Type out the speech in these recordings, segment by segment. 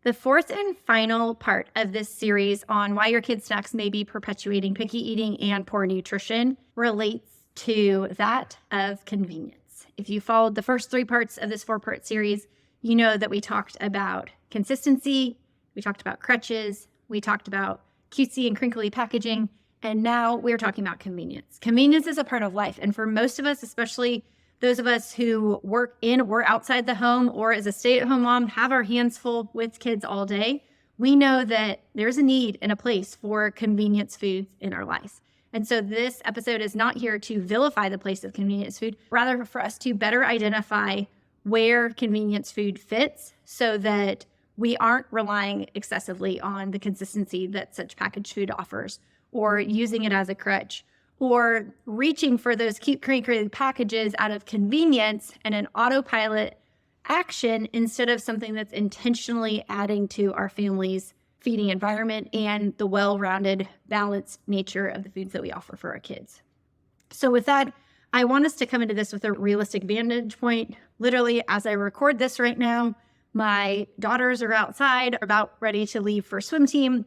The fourth and final part of this series on why your kids' snacks may be perpetuating picky eating and poor nutrition relates to that of convenience. If you followed the first three parts of this 4-part series, you know that we talked about consistency, we talked about crutches, we talked about cutesy and crinkly packaging, and now we're talking about convenience. Convenience is a part of life, and for most of us, especially those of us who work in or outside the home or as a stay-at-home mom, have our hands full with kids all day, we know that there's a need and a place for convenience foods in our life. And so this episode is not here to vilify the place of convenience food, rather for us to better identify where convenience food fits so that we aren't relying excessively on the consistency that such packaged food offers, or using it as a crutch, or reaching for those cute, crinkly packages out of convenience and an autopilot action instead of something that's intentionally adding to our family's feeding environment and the well-rounded, balanced nature of the foods that we offer for our kids. So with that, I want us to come into this with a realistic vantage point. Literally, as I record this right now, my daughters are outside, about ready to leave for swim team.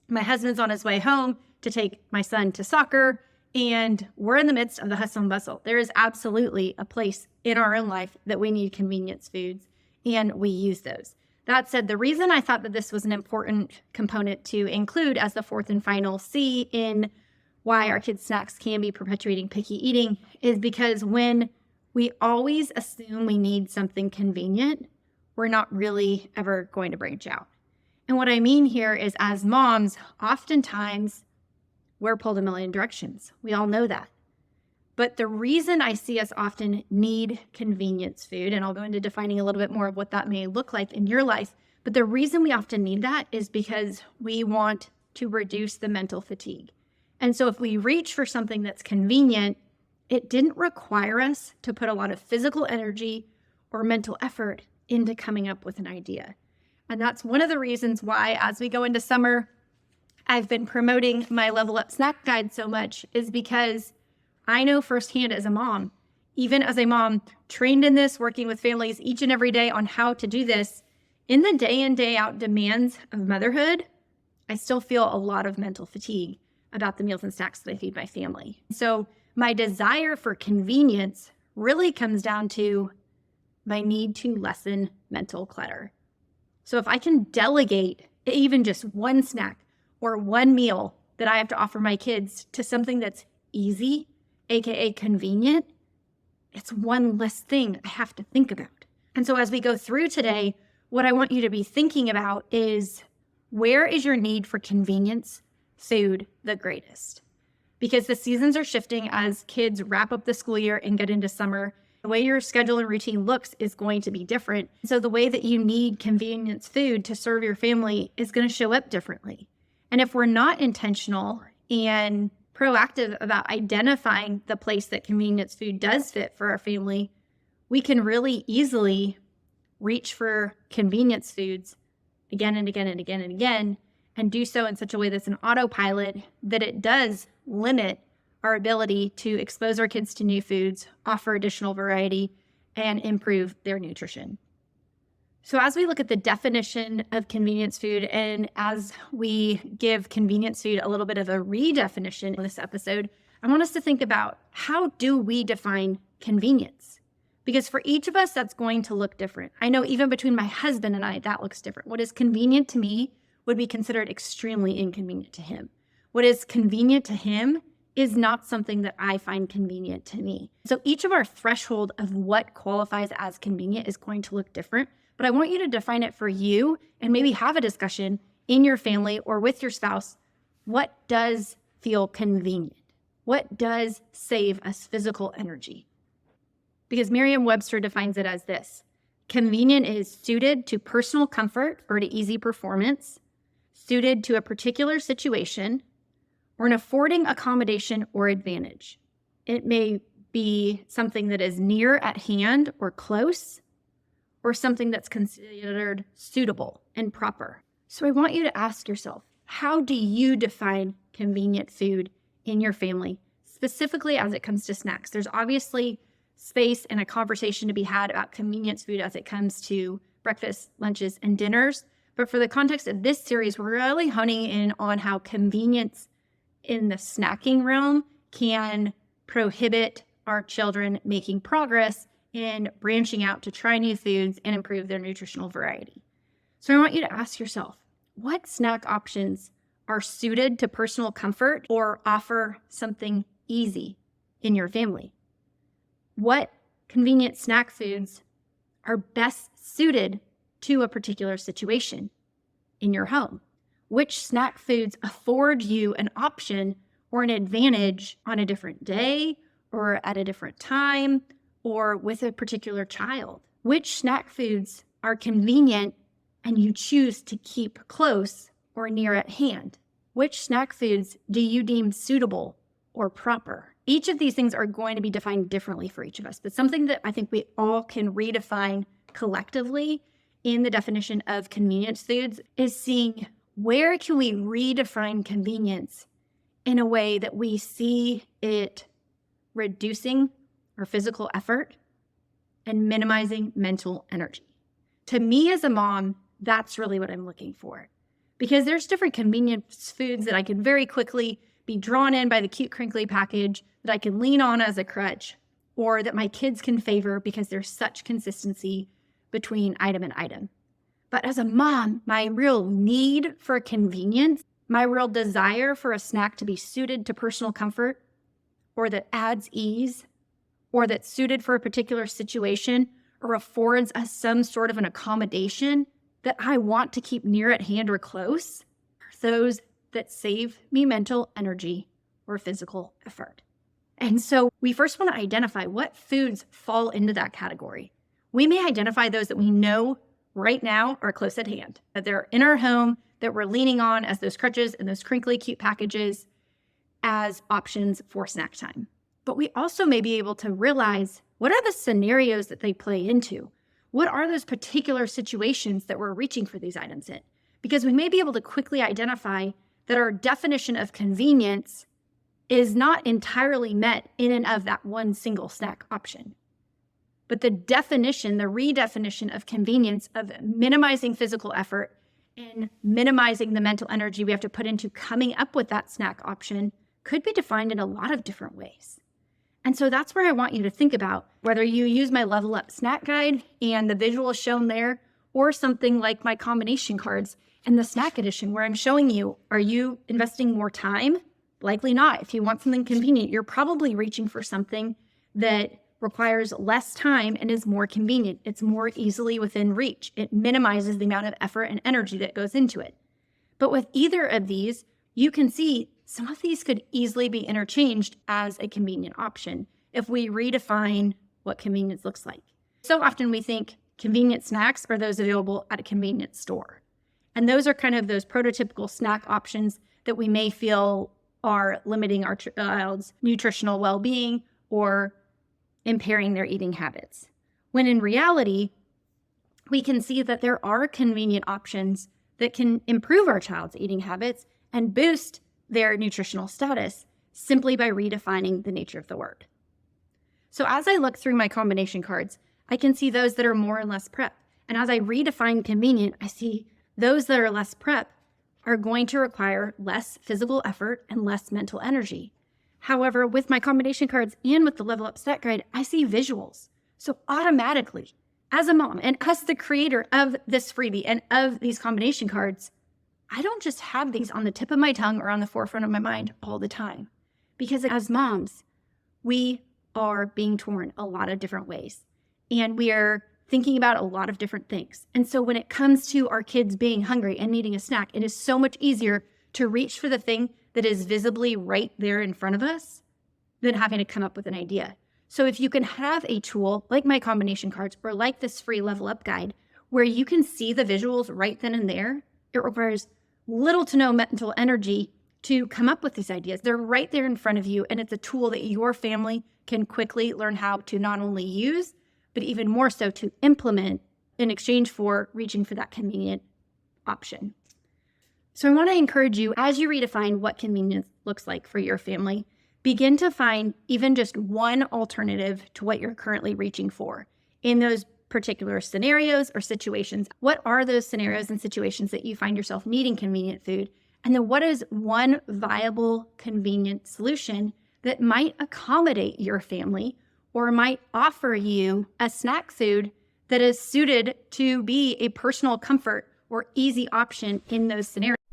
My husband's on his way home to take my son to soccer. And we're in the midst of the hustle and bustle. There is absolutely a place in our own life that we need convenience foods, and we use those. That said, the reason I thought that this was an important component to include as the fourth and final C in why our kids' snacks can be perpetuating picky eating is because when we always assume we need something convenient, we're not really ever going to branch out. And what I mean here is, as moms, oftentimes we're pulled a million directions. We all know that. But the reason I see us often need convenience food, and I'll go into defining a little bit more of what that may look like in your life, but the reason we often need that is because we want to reduce the mental fatigue. And so if we reach for something that's convenient, it didn't require us to put a lot of physical energy or mental effort into coming up with an idea. And that's one of the reasons why, as we go into summer, I've been promoting my Level Up Snack Guide so much, is because I know firsthand as a mom, even as a mom trained in this, working with families each and every day on how to do this, in the day in, day out demands of motherhood, I still feel a lot of mental fatigue about the meals and snacks that I feed my family. So my desire for convenience really comes down to my need to lessen mental clutter. So if I can delegate even just one snack or one meal that I have to offer my kids to something that's easy, aka convenient, it's one less thing I have to think about. And so as we go through today, what I want you to be thinking about is, where is your need for convenience food the greatest? Because the seasons are shifting as kids wrap up the school year and get into summer. The way your schedule and routine looks is going to be different. So the way that you need convenience food to serve your family is going to show up differently. And if we're not intentional and proactive about identifying the place that convenience food does fit for our family, we can really easily reach for convenience foods again and again and again and again, and do so in such a way that's an autopilot that it does limit our ability to expose our kids to new foods, offer additional variety, and improve their nutrition. So as we look at the definition of convenience food, and as we give convenience food a little bit of a redefinition in this episode, I want us to think about, how do we define convenience? Because for each of us, that's going to look different. I know even between my husband and I, that looks different. What is convenient to me would be considered extremely inconvenient to him. What is convenient to him is not something that I find convenient to me. So each of our threshold of what qualifies as convenient is going to look different. But I want you to define it for you and maybe have a discussion in your family or with your spouse. What does feel convenient? What does save us physical energy? Because Merriam-Webster defines it as this: convenient is suited to personal comfort or to easy performance, suited to a particular situation, or an affording accommodation or advantage. It may be something that is near at hand or close, or something that's considered suitable and proper. So I want you to ask yourself, how do you define convenient food in your family, specifically as it comes to snacks? There's obviously space and a conversation to be had about convenience food as it comes to breakfast, lunches, and dinners. But for the context of this series, we're really honing in on how convenience in the snacking realm can prohibit our children making progress in branching out to try new foods and improve their nutritional variety. So I want you to ask yourself, what snack options are suited to personal comfort or offer something easy in your family? What convenient snack foods are best suited to a particular situation in your home? Which snack foods afford you an option or an advantage on a different day or at a different time or with a particular child? Which snack foods are convenient and you choose to keep close or near at hand? Which snack foods do you deem suitable or proper? Each of these things are going to be defined differently for each of us, but something that I think we all can redefine collectively in the definition of convenience foods is seeing where can we redefine convenience in a way that we see it reducing our physical effort and minimizing mental energy. To me as a mom, that's really what I'm looking for, because there's different convenience foods that I can very quickly be drawn in by the cute crinkly package that I can lean on as a crutch, or that my kids can favor because there's such consistency between item and item. But as a mom, my real need for convenience, my real desire for a snack to be suited to personal comfort, or that adds ease, or that's suited for a particular situation, or affords us some sort of an accommodation that I want to keep near at hand or close, are those that save me mental energy or physical effort. And so we first want to identify what foods fall into that category. We may identify those that we know right now are close at hand, that they're in our home, that we're leaning on as those crutches and those crinkly cute packages as options for snack time. But we also may be able to realize, what are the scenarios that they play into? What are those particular situations that we're reaching for these items in? Because we may be able to quickly identify that our definition of convenience is not entirely met in and of that one single snack option. But the definition, the redefinition of convenience, of minimizing physical effort and minimizing the mental energy we have to put into coming up with that snack option, could be defined in a lot of different ways. And so that's where I want you to think about whether you use my Level Up snack guide and the visual shown there, or something like my combination cards and the snack edition, where I'm showing you, are you investing more time? Likely not. If you want something convenient, you're probably reaching for something that requires less time and is more convenient. It's more easily within reach. It minimizes the amount of effort and energy that goes into it. But with either of these, you can see some of these could easily be interchanged as a convenient option if we redefine what convenience looks like. So often we think convenient snacks are those available at a convenience store. And those are kind of those prototypical snack options that we may feel are limiting our child's nutritional well-being or impairing their eating habits. When in reality, we can see that there are convenient options that can improve our child's eating habits and boost their nutritional status simply by redefining the nature of the word. So as I look through my combination cards, I can see those that are more and less prep. And as I redefine convenient, I see those that are less prep are going to require less physical effort and less mental energy. However, with my combination cards and with the Level Up Snack Guide, I see visuals. So automatically, as a mom and as the creator of this freebie and of these combination cards, I don't just have these on the tip of my tongue or on the forefront of my mind all the time. Because as moms, we are being torn a lot of different ways. And we are thinking about a lot of different things. And so when it comes to our kids being hungry and needing a snack, it is so much easier to reach for the thing that is visibly right there in front of us than having to come up with an idea. So if you can have a tool like my combination cards or like this free Level Up guide where you can see the visuals right then and there, it requires little to no mental energy to come up with these ideas. They're right there in front of you, and it's a tool that your family can quickly learn how to not only use, but even more so to implement in exchange for reaching for that convenient option. So I want to encourage you, as you redefine what convenience looks like for your family, begin to find even just one alternative to what you're currently reaching for in those particular scenarios or situations. What are those scenarios and situations that you find yourself needing convenient food? And then what is one viable, convenient solution that might accommodate your family or might offer you a snack food that is suited to be a personal comfort or easy option in those scenarios?